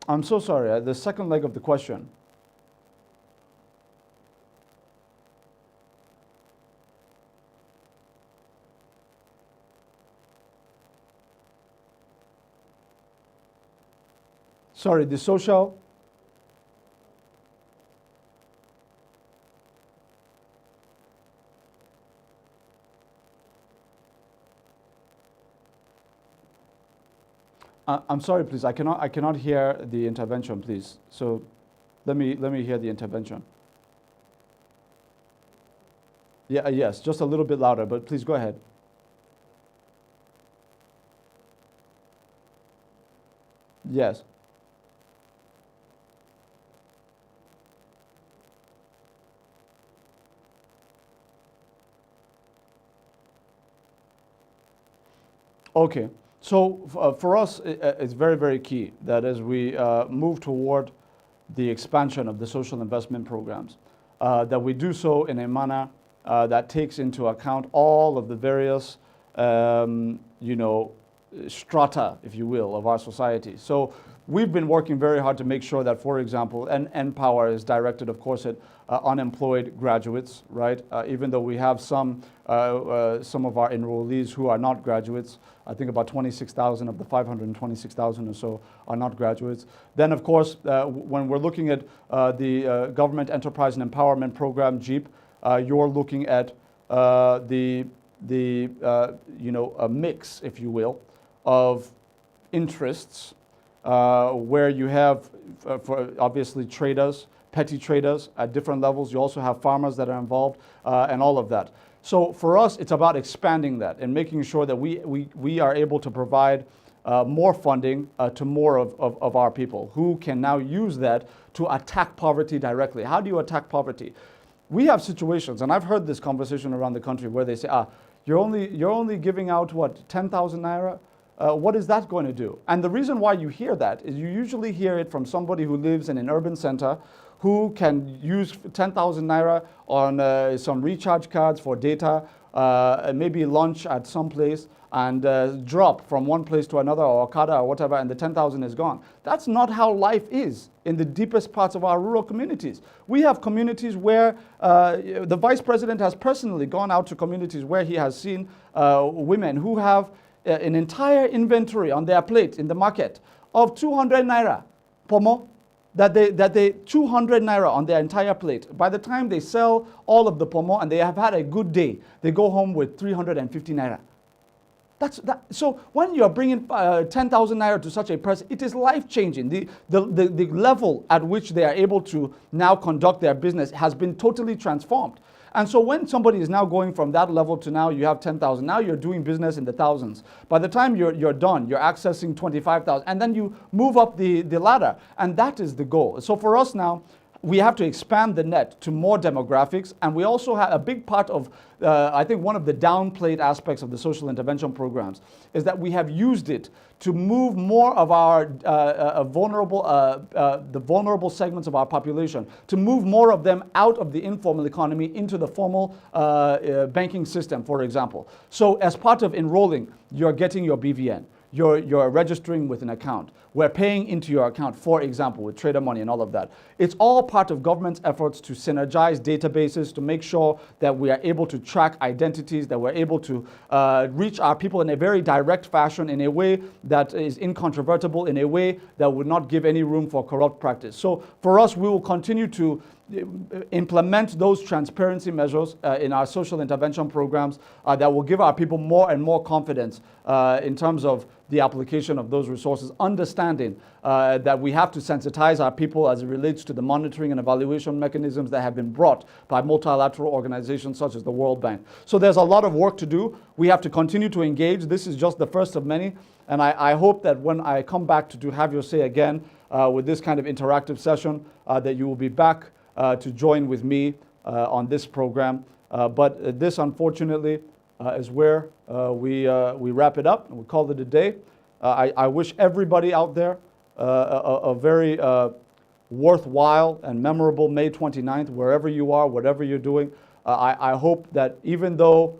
I'm so sorry. The second leg of the question. Sorry, the social. I'm sorry, please. I cannot hear the intervention, please. So let me hear the intervention. Yeah, yes, just a little bit louder, but please go ahead. Yes. Okay. So for us, it's very, very key that as we move toward the expansion of the social investment programs, that we do so in a manner that takes into account all of the various, you know, strata, if you will, of our society. So we've been working very hard to make sure that, for example, and Empower is directed, of course, at unemployed graduates, right? Even though we have some of our enrollees who are not graduates, I think about 26,000 of the 526,000 or so are not graduates. Then, of course, when we're looking at the Government Enterprise and Empowerment Program, GEEP, you're looking at the you know, a mix, if you will, of interests where you have, for obviously, traders, petty traders at different levels. You also have farmers that are involved and all of that. So for us, it's about expanding that and making sure that we are able to provide more funding to more of our people who can now use that to attack poverty directly. How do you attack poverty? We have situations, and I've heard this conversation around the country where they say, you're only giving out, what, 10,000 naira? What is that going to do? And the reason why you hear that is you usually hear it from somebody who lives in an urban center who can use 10,000 naira on some recharge cards for data, maybe lunch at some place, and drop from one place to another, or Okada or whatever, and the 10,000 is gone. That's not how life is in the deepest parts of our rural communities. We have communities where the vice president has personally gone out to communities where he has seen women who have an entire inventory on their plate in the market of 200 naira pomo, that they 200 naira on their entire plate. By the time they sell all of the pomo and they have had a good day, they go home with 350 naira. So when you are bringing 10,000 naira to such a person, it is life-changing. The level at which they are able to now conduct their business has been totally transformed. And so when somebody is now going from that level to now you have 10,000, now you're doing business in the thousands. By the time you're done, you're accessing 25,000, and then you move up the ladder. And that is the goal. So for us now, we have to expand the net to more demographics, and we also have a big part of, I think one of the downplayed aspects of the social intervention programs is that we have used it to move more of our the vulnerable segments of our population, to move more of them out of the informal economy into the formal banking system, for example. So as part of enrolling, you're getting your BVN. You're registering with an account. We're paying into your account, for example, with Trader Money and all of that. It's all part of government's efforts to synergize databases, to make sure that we are able to track identities, that we're able to reach our people in a very direct fashion, in a way that is incontrovertible, in a way that would not give any room for corrupt practice. So for us, we will continue to implement those transparency measures in our social intervention programs that will give our people more and more confidence in terms of the application of those resources, understanding that we have to sensitize our people as it relates to the monitoring and evaluation mechanisms that have been brought by multilateral organizations such as the World Bank. So there's a lot of work to do. We have to continue to engage. This is just the first of many, and I hope that when I come back to have your say again with this kind of interactive session, that you will be back to join with me on this program. But this, unfortunately, is where we wrap it up and we call it a day. I wish everybody out there a very worthwhile and memorable May 29th, wherever you are, whatever you're doing. I hope that even though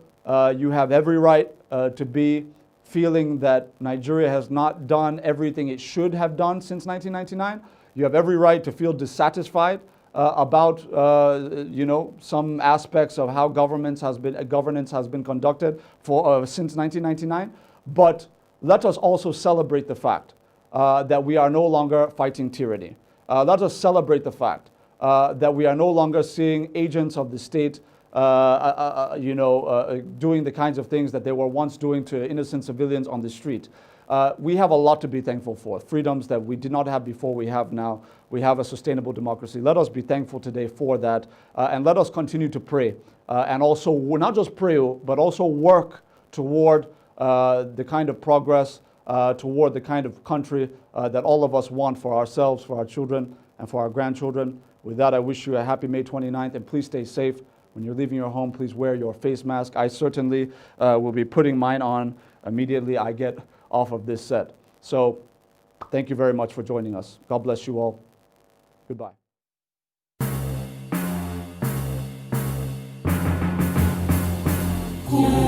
you have every right to be feeling that Nigeria has not done everything it should have done since 1999. You have every right to feel dissatisfied about some aspects of how governance has been conducted since 1999. But let us also celebrate the fact that we are no longer fighting tyranny. Let us celebrate the fact that we are no longer seeing agents of the state doing the kinds of things that they were once doing to innocent civilians on the street. We have a lot to be thankful for. Freedoms that we did not have before, we have now. We have a sustainable democracy. Let us be thankful today for that. And let us continue to pray. And also, not just pray, but also work toward the kind of progress, toward the kind of country that all of us want for ourselves, for our children, and for our grandchildren. With that, I wish you a happy May 29th, and please stay safe. When you're leaving your home, please wear your face mask. I certainly will be putting mine on immediately I get off of this set. So thank you very much for joining us. God bless you all. Goodbye. Cool.